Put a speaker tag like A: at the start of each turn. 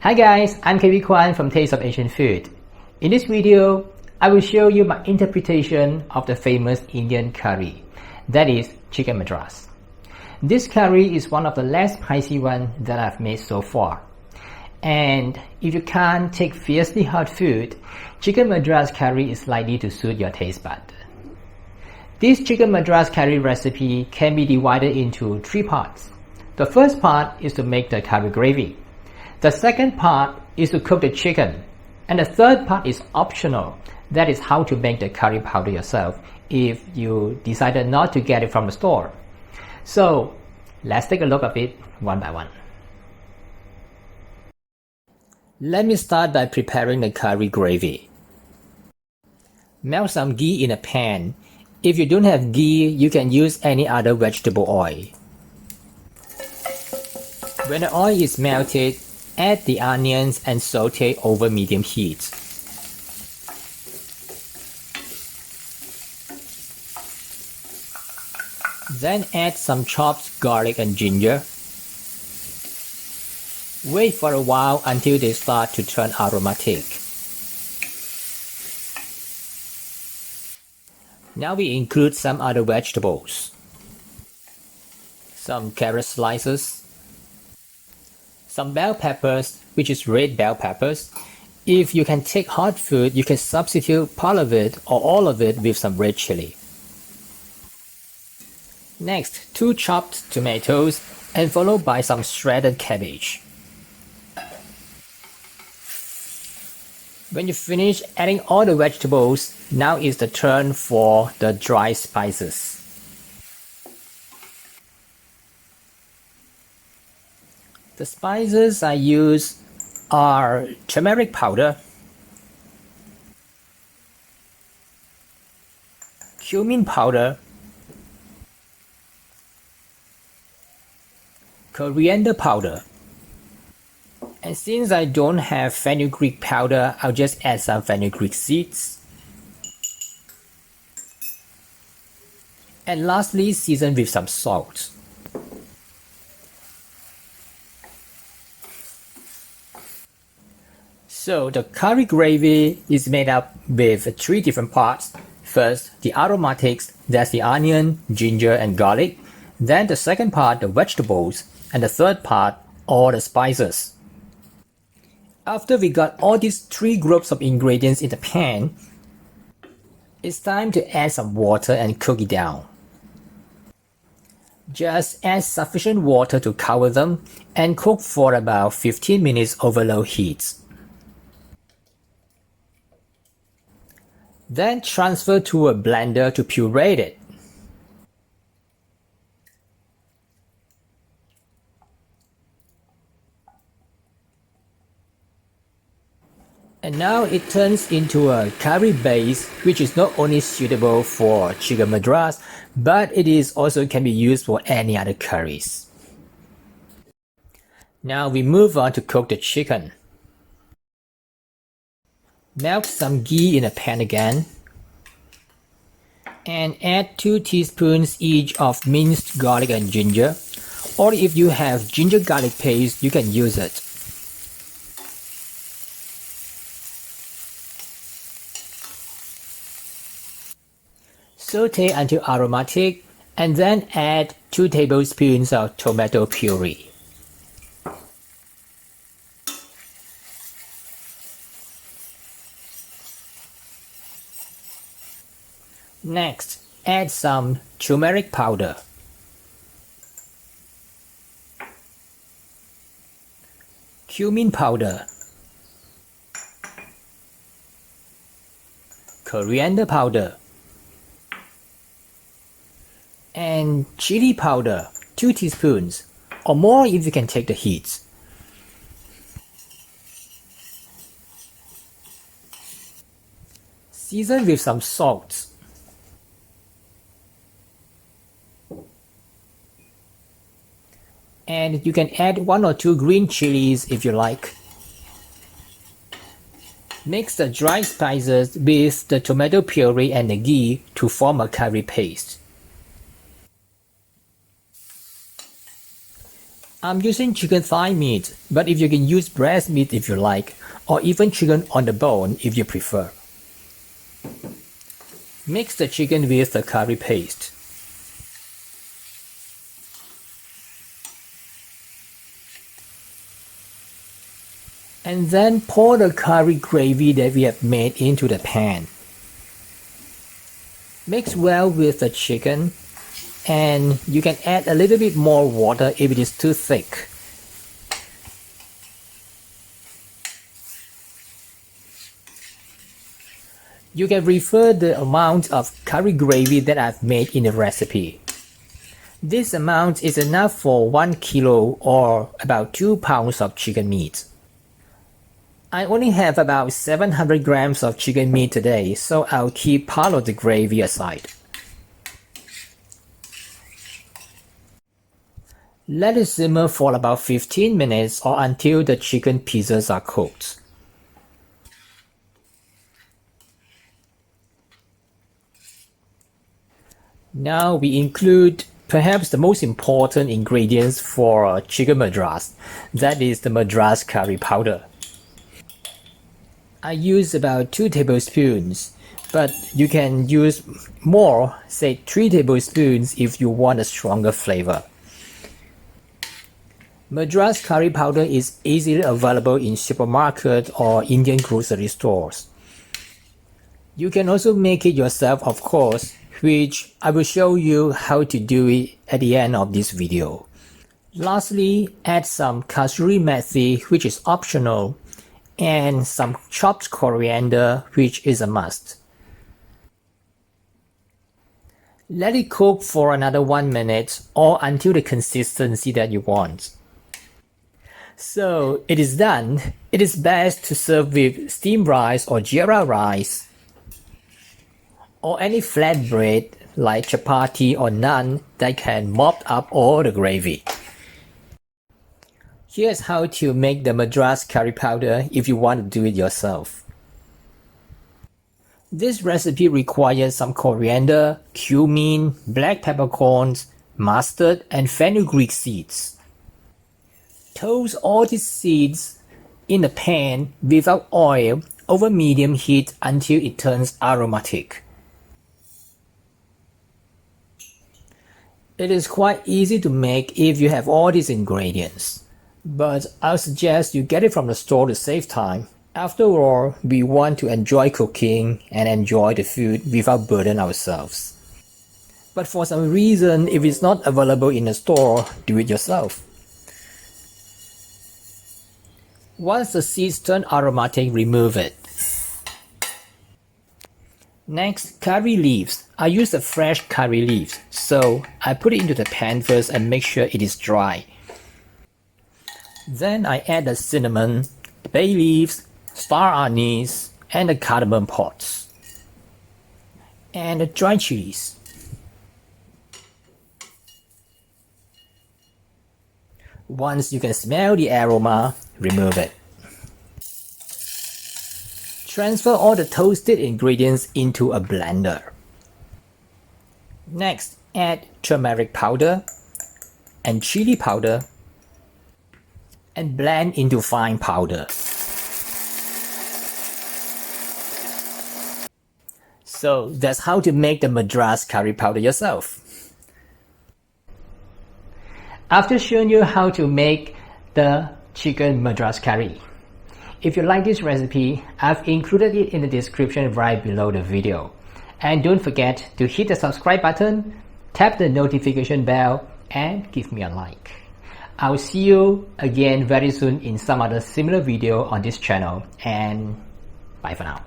A: Hi guys, I'm KB Kwan from Taste of Asian Food. In this video, I will show you my interpretation of the famous Indian curry, that is chicken madras. This curry is one of the less spicy ones that I've made so far. And if you can't take fiercely hot food, chicken madras curry is likely to suit your taste bud. This chicken madras curry recipe can be divided into 3 parts. The first part is to make the curry gravy. The second part is to cook the chicken. And the third part is optional. That is how to make the curry powder yourself if you decided not to get it from the store. So let's take a look at it one by one. Let me start by preparing the curry gravy. Melt some ghee in a pan. If you don't have ghee, you can use any other vegetable oil. When the oil is melted, add the onions and saute over medium heat. Then add some chopped garlic and ginger. Wait for a while until they start to turn aromatic. Now we include some other vegetables. Some carrot slices. Some bell peppers, which is red bell peppers. If you can take hot food, you can substitute part of it or all of it with some red chili. Next, 2 chopped tomatoes and followed by some shredded cabbage. When you finish adding all the vegetables, now is the turn for the dry spices. The spices I use are turmeric powder, cumin powder, coriander powder, and since I don't have fenugreek powder, I'll just add some fenugreek seeds. And lastly, season with some salt. So the curry gravy is made up with 3 different parts. First, the aromatics, that's the onion, ginger and garlic. Then the second part, the vegetables. And the third part, all the spices. After we got all these 3 groups of ingredients in the pan, it's time to add some water and cook it down. Just add sufficient water to cover them and cook for about 15 minutes over low heat. Then transfer to a blender to puree it. And now it turns into a curry base, which is not only suitable for chicken madras, but it is also can be used for any other curries. Now we move on to cook the chicken. Melt some ghee in a pan again. And add 2 teaspoons each of minced garlic and ginger. Or if you have ginger garlic paste, you can use it. Saute until aromatic and then add 2 tablespoons of tomato puree. Next, add some turmeric powder. Cumin powder. Coriander powder. And chili powder, 2 teaspoons, or more if you can take the heat. Season with some salt. And you can add 1 or 2 green chilies if you like. Mix the dry spices with the tomato puree and the ghee to form a curry paste. I'm using chicken thigh meat, but if you can use breast meat if you like, or even chicken on the bone if you prefer. Mix the chicken with the curry paste. And then pour the curry gravy that we have made into the pan. Mix well with the chicken, and you can add a little bit more water if it is too thick. You can refer the amount of curry gravy that I've made in the recipe. This amount is enough for 1 kilo or about 2 pounds of chicken meat. I only have about 700 grams of chicken meat today, so I'll keep part of the gravy aside. Let it simmer for about 15 minutes or until the chicken pieces are cooked. Now we include perhaps the most important ingredients for chicken madras, that is the madras curry powder. I use about 2 tablespoons, but you can use more, say 3 tablespoons if you want a stronger flavor. Madras curry powder is easily available in supermarkets or Indian grocery stores. You can also make it yourself, of course, which I will show you how to do it at the end of this video. Lastly, add some kasuri methi, which is optional, and some chopped coriander, which is a must. Let it cook for another 1 minute or until the consistency that you want. So it is done. It is best to serve with steamed rice or jeera rice, or any flatbread like chapati or naan that can mop up all the gravy. Here's how to make the madras curry powder if you want to do it yourself. This recipe requires some coriander, cumin, black peppercorns, mustard, and fenugreek seeds. Toast all these seeds in the pan without oil over medium heat until it turns aromatic. It is quite easy to make if you have all these ingredients, but I'll suggest you get it from the store to save time. After all, we want to enjoy cooking and enjoy the food without burdening ourselves. But for some reason, if it's not available in the store, do it yourself. Once the seeds turn aromatic, remove it. Next, curry leaves. I use the fresh curry leaves, so I put it into the pan first and make sure it is dry. Then I add the cinnamon, bay leaves, star anise, and the cardamom pods, and the dry chilies. Once you can smell the aroma, remove it. Transfer all the toasted ingredients into a blender. Next, add turmeric powder and chili powder and blend into fine powder. So that's how to make the madras curry powder yourself. After showing you how to make the chicken madras curry, if you like this recipe, I've included it in the description right below the video. And don't forget to hit the subscribe button, tap the notification bell, and give me a like. I'll see you again very soon in some other similar video on this channel, and bye for now.